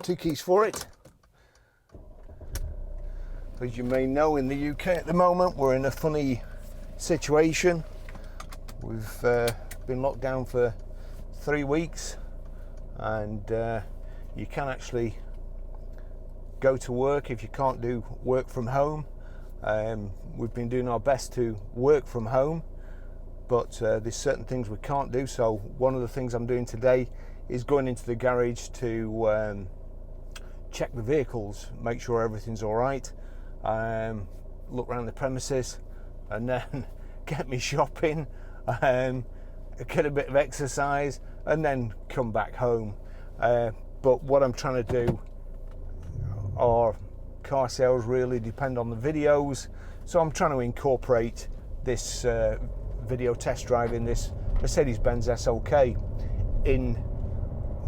2 keys for it. As you may know, in the UK at the moment we're in a funny situation. We've been locked down for 3 weeks, and you can actually go to work if you can't do work from home. We've been doing our best to work from home, but there's certain things we can't do. So one of the things I'm doing today is going into the garage to check the vehicles, make sure everything's all right, look around the premises, and then get me shopping, get a bit of exercise, and then come back home. But what I'm trying to do, our car sales really depend on the videos, so I'm trying to incorporate this video test drive in this Mercedes-Benz SLK in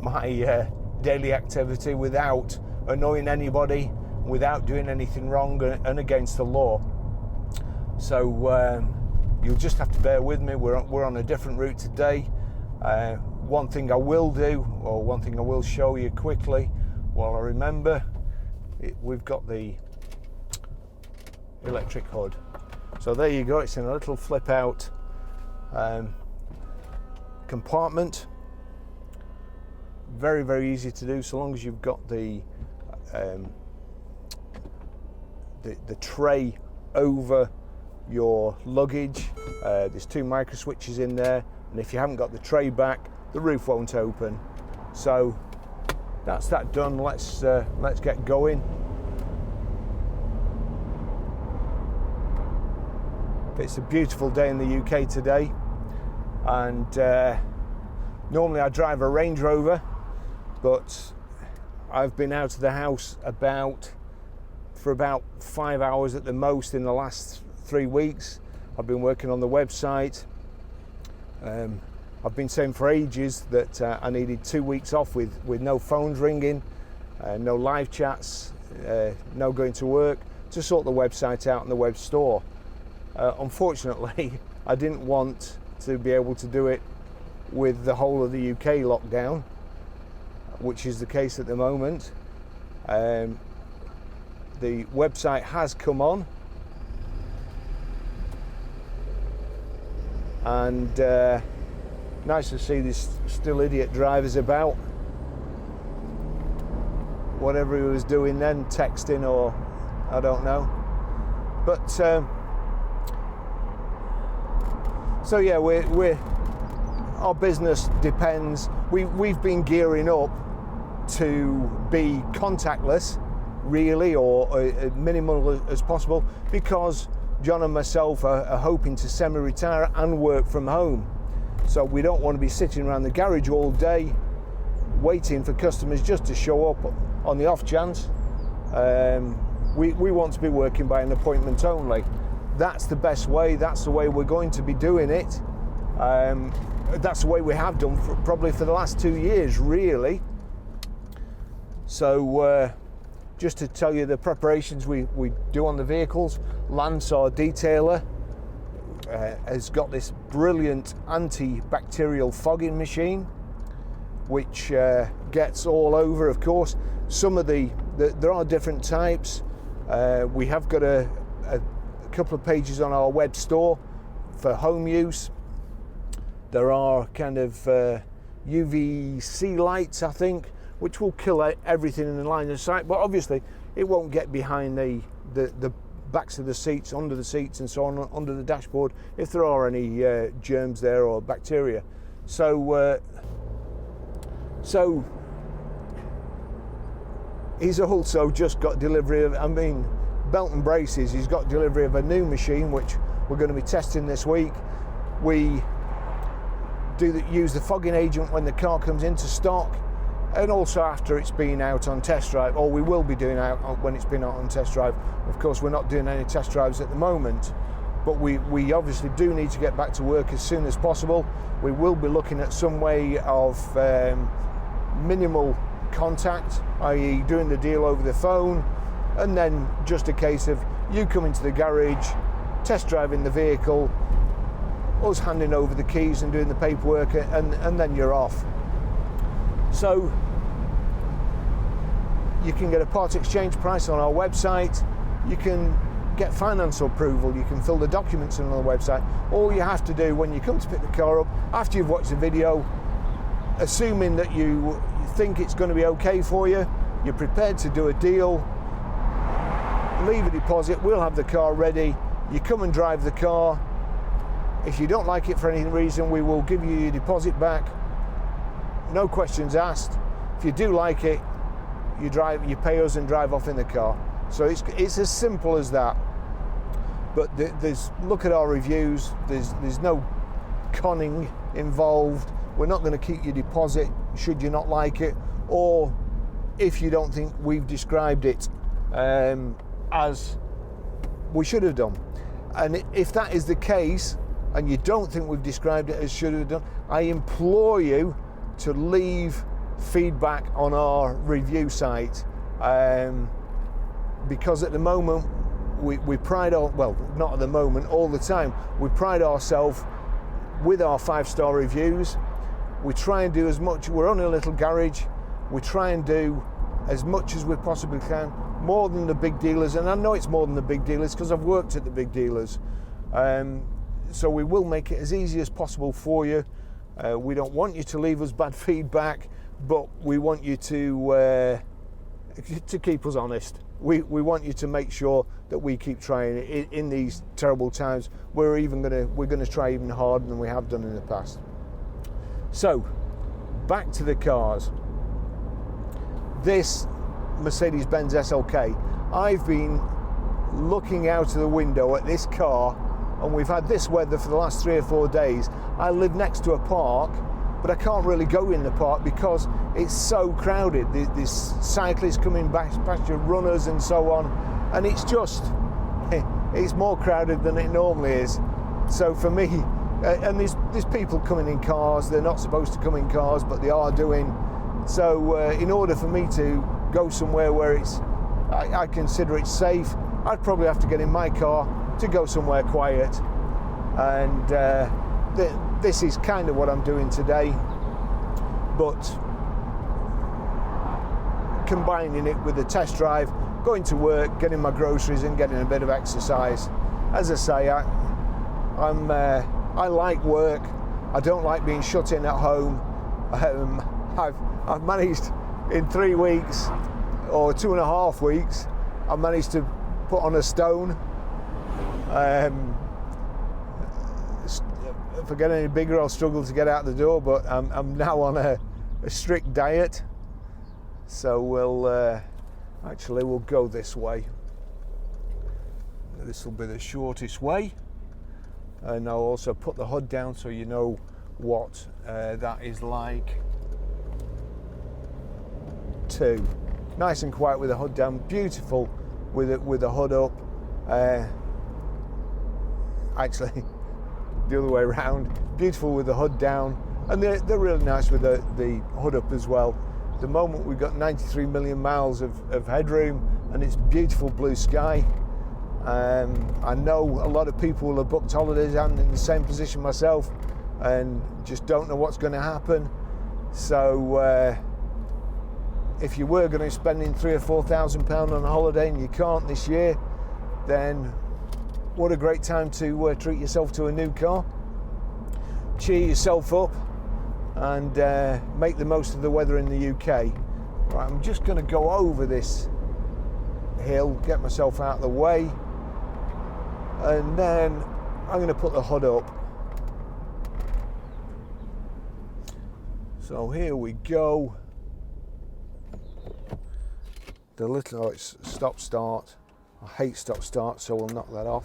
my daily activity without annoying anybody, without doing anything wrong and against the law. So you'll just have to bear with me. We're on a different route today. One thing I will do, or one thing I will show you quickly while I remember, we've got the electric hood. So there you go, it's in a little flip out compartment. Very, very easy to do, so long as you've got the tray over your luggage. There's 2 micro switches in there, and if you haven't got the tray back, the roof won't open. So that's that done. Let's get going. It's a beautiful day in the UK today, and normally I drive a Range Rover, but I've been out of the house for about 5 hours at the most in the last 3 weeks. I've been working on the website. I've been saying for ages that I needed 2 weeks off with no phones ringing, no live chats, no going to work, to sort the website out and the web store. Unfortunately, I didn't want to be able to do it with the whole of the UK locked down, which is the case at the moment. The website has come on, and nice to see these still idiot drivers about. Whatever he was doing then, texting or I don't know. But so yeah, our business depends. We've been gearing up to be contactless, really, or minimal as possible, because John and myself are hoping to semi-retire and work from home. So we don't want to be sitting around the garage all day waiting for customers just to show up on the off chance. We want to be working by an appointment only. That's the best way. That's the way we're going to be doing it. That's the way we have done probably for the last 2 years, really. So just to tell you the preparations we do on the vehicles, Lance, our detailer, has got this brilliant antibacterial fogging machine, which gets all over, of course. Some of there are different types. We have got a couple of pages on our web store for home use. There are kind of UVC lights, I think, which will kill everything in the line of sight, but obviously it won't get behind the backs of the seats, under the seats and so on, under the dashboard, if there are any germs there or bacteria. So he's also just got delivery of, belt and braces, he's got delivery of a new machine which we're going to be testing this week. We use the fogging agent when the car comes into stock, and also after it's been out on test drive, or we will be doing out when it's been out on test drive. Of course, we're not doing any test drives at the moment, but we obviously do need to get back to work as soon as possible. We will be looking at some way of minimal contact, i.e. doing the deal over the phone, and then just a case of you coming to the garage, test driving the vehicle, us handing over the keys and doing the paperwork, and then you're off. So You can get a part exchange price on our website. You can get finance approval. You can fill the documents on the website. All you have to do when you come to pick the car up, after you've watched the video, assuming that you think it's going to be okay for you, you're prepared to do a deal, leave a deposit, we'll have the car ready, you come and drive the car. If you don't like it for any reason, we will give you your deposit back, no questions asked. If you do like it, you pay us and drive off in the car. So it's as simple as that. But look at our reviews, there's no conning involved. We're not going to keep your deposit should you not like it, or if you don't think we've described it as we should have done. And if that is the case, and you don't think we've described it as should have done, I implore you to leave feedback on our review site, because at the moment we pride our, well, not at the moment, all the time, we pride ourselves with our 5-star reviews. We try and do as much, we're only a little garage, we try and do as much as we possibly can, more than the big dealers, and I know it's more than the big dealers because I've worked at the big dealers. So we will make it as easy as possible for you. We don't want you to leave us bad feedback, but we want you to keep us honest. We want you to make sure that we keep trying in these terrible times. We're going to try even harder than we have done in the past. So back to the cars. This Mercedes-Benz SLK, I've been looking out of the window at this car, and we've had this weather for the last 3 or 4 days. I live next to a park, but I can't really go in the park because it's so crowded. There's cyclists coming back, past your runners and so on, and it's more crowded than it normally is. So for me, and there's people coming in cars. They're not supposed to come in cars, but they are doing. So in order for me to go somewhere where I consider it safe, I'd probably have to get in my car to go somewhere quiet. And this is kind of what I'm doing today, but combining it with a test drive, going to work, getting my groceries and getting a bit of exercise. As I say, I like work. I don't like being shut in at home. I've managed in 3 weeks or 2.5 weeks, I've managed to put on a stone. If I get any bigger, I'll struggle to get out the door, but I'm now on a strict diet. So we'll go this way. This will be the shortest way. And I'll also put the hood down so you know what that is like too. Nice and quiet with the hood down, beautiful with the hood up. Actually, the other way around, beautiful with the hood down, and they're really nice with the hood up as well. At the moment we've got 93 million miles of headroom, and it's beautiful blue sky. I know a lot of people will have booked holidays. I'm in the same position myself and just don't know what's going to happen. So if you were going to be spending £3,000 or £4,000 on a holiday and you can't this year, then what a great time to treat yourself to a new car, cheer yourself up, and make the most of the weather in the UK. Right, I'm just going to go over this hill, get myself out of the way, and then I'm going to put the hood up. So here we go. The little, it's stop start. I hate stop start, so we'll knock that off.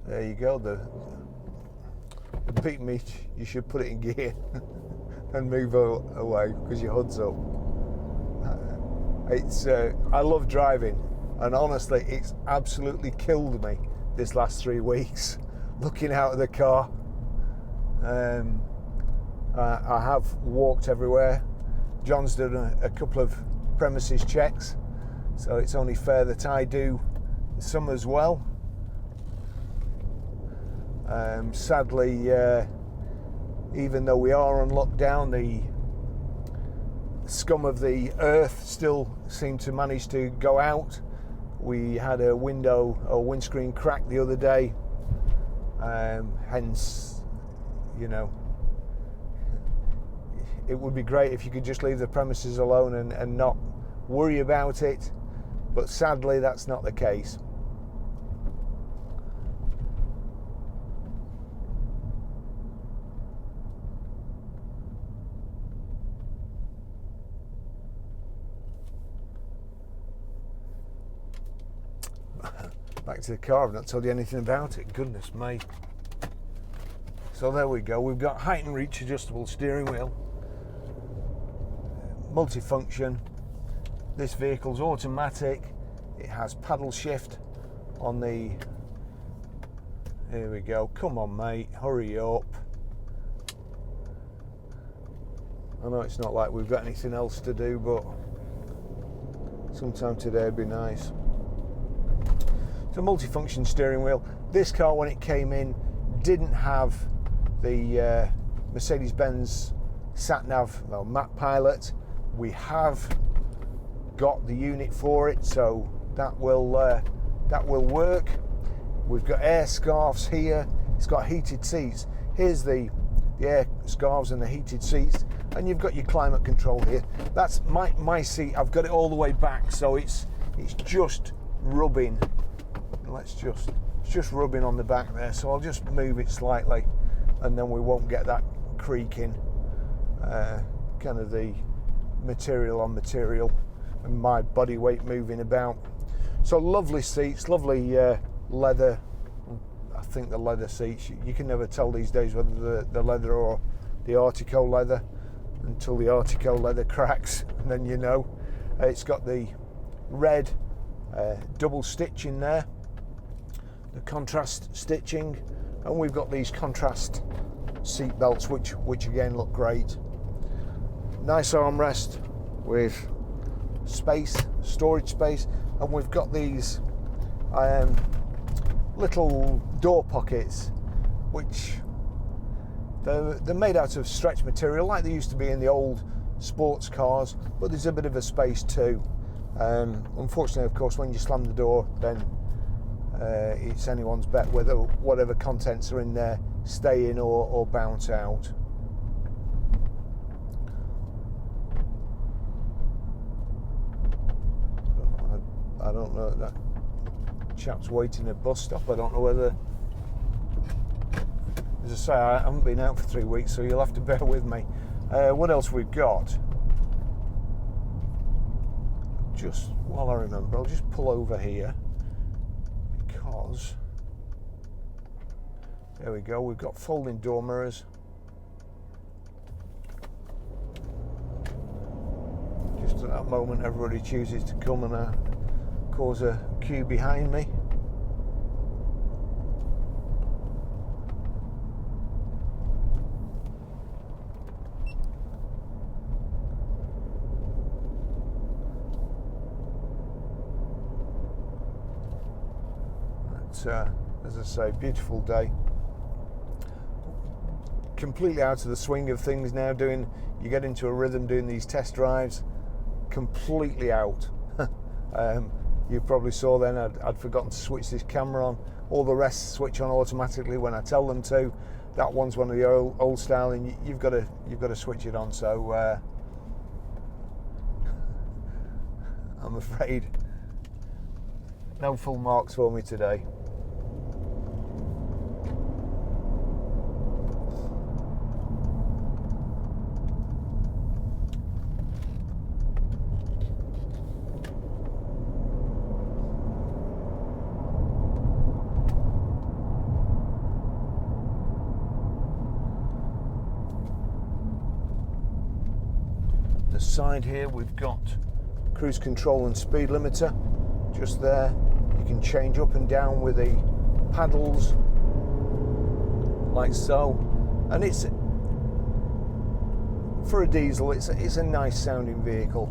There you go. The beat me. You should put it in gear and move away because your hood's up. I love driving, and honestly, it's absolutely killed me this last 3 weeks looking out of the car. I have walked everywhere, John's done a couple of premises checks, so it's only fair that I do some as well. Sadly, even though we are on lockdown, the scum of the earth still seem to manage to go out. We had a windscreen crack the other day, hence, you know, it would be great if you could just leave the premises alone and not worry about it, but sadly that's not the case. Back to the car, I've not told you anything about it, goodness me. So there we go, we've got height and reach adjustable steering wheel, multifunction. This vehicle's automatic, it has paddle shift on the, here we go, come on mate, hurry up. I know it's not like we've got anything else to do, but sometime today would be nice. So multifunction steering wheel. This car, when it came in, didn't have the Mercedes-Benz sat-nav, well, map pilot. We have got the unit for it, so that will work. We've got air scarves here. It's got heated seats. Here's the air scarves and the heated seats, and you've got your climate control here. That's my seat. I've got it all the way back, so it's just rubbing. It's just rubbing on the back there, so I'll just move it slightly, and then we won't get that creaking, kind of the material on material and my body weight moving about. So lovely seats, lovely leather. I think the leather seats, you can never tell these days whether the leather or the Artico leather until the Artico leather cracks, and then you know. It's got the red double stitch in there, the contrast stitching, and we've got these contrast seat belts which again look great. Nice armrest with storage space, and we've got these little door pockets, which they're made out of stretch material like they used to be in the old sports cars, but there's a bit of a space too. Unfortunately, of course, when you slam the door, then it's anyone's bet whether whatever contents are in there stay in or bounce out. I don't know, that chap's waiting at a bus stop. I don't know whether, as I say, I haven't been out for 3 weeks, so you'll have to bear with me. What else we've got? Just while I remember, I'll just pull over here, because there we go, we've got folding door mirrors. Just at that moment everybody chooses to come and cause a queue behind me. As I say, beautiful day. Completely out of the swing of things now. You get into a rhythm doing these test drives. Completely out. You probably saw then I'd forgotten to switch this camera on. All the rest switch on automatically when I tell them to. That one's one of the old style, and you've got to switch it on. So I'm afraid no full marks for me today. Side here we've got cruise control and speed limiter just there. You can change up and down with the paddles like so, and it's for a diesel, it's a nice sounding vehicle.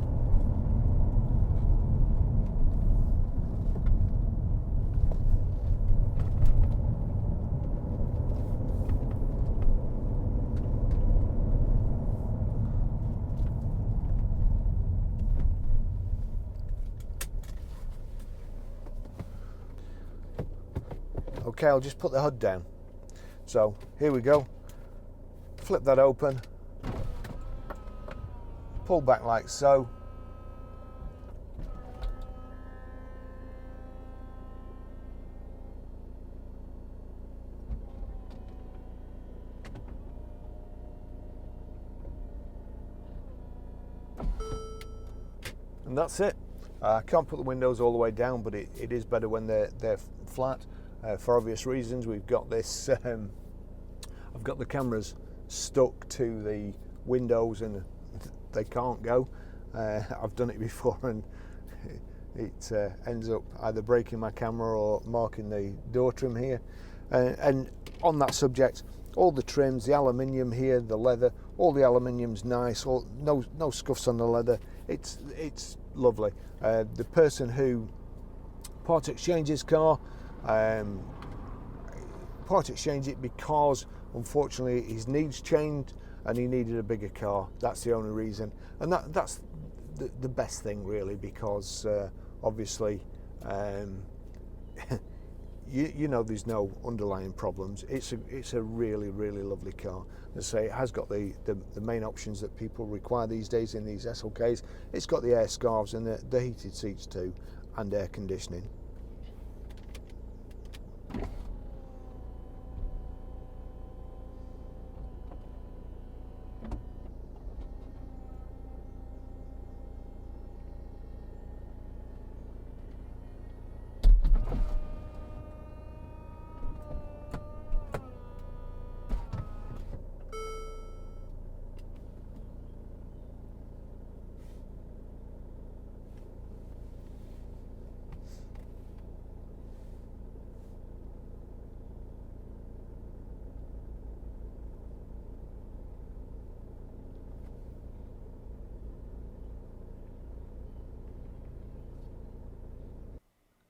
Okay, I'll just put the hood down. So here we go. Flip that open. Pull back like so. And that's it. I can't put the windows all the way down, but it is better when they're flat. For obvious reasons, we've got this. I've got the cameras stuck to the windows and they can't go. I've done it before and it ends up either breaking my camera or marking the door trim here. And on that subject, all the trims, the aluminium here, the leather, all the aluminium's nice. No scuffs on the leather. It's lovely. The person who part exchanged his car. Part exchange it because unfortunately his needs changed and he needed a bigger car. That's the only reason, and that's the best thing really, because obviously you know there's no underlying problems. It's a really lovely car. As I say, it has got the main options that people require these days in these SLKs. It's got the air scarves and the heated seats too, and air conditioning.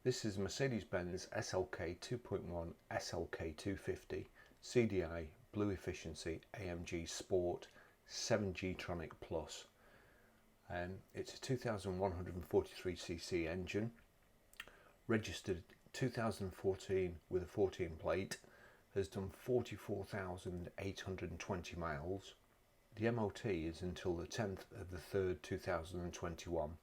This is Mercedes-Benz SLK 2.1 SLK250 CDI BlueEFFICIENCY AMG Sport 7G Tronic Plus. It's a 2143cc engine, registered 2014 with a 14 plate, has done 44,820 miles. The MOT is until the 10th of the 3rd 2021.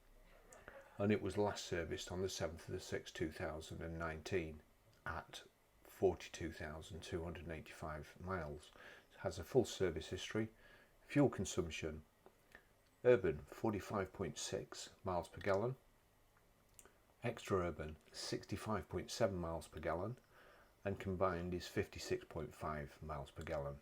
And it was last serviced on the 7th of the 6th 2019 at 42,285 miles. It has a full service history. Fuel consumption: urban 45.6 miles per gallon, extra urban 65.7 miles per gallon, and combined is 56.5 miles per gallon.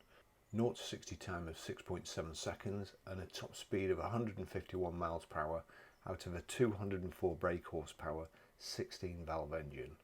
0 to 60 time of 6.7 seconds and a top speed of 151 miles per hour out of a 204 brake horsepower 16 valve engine.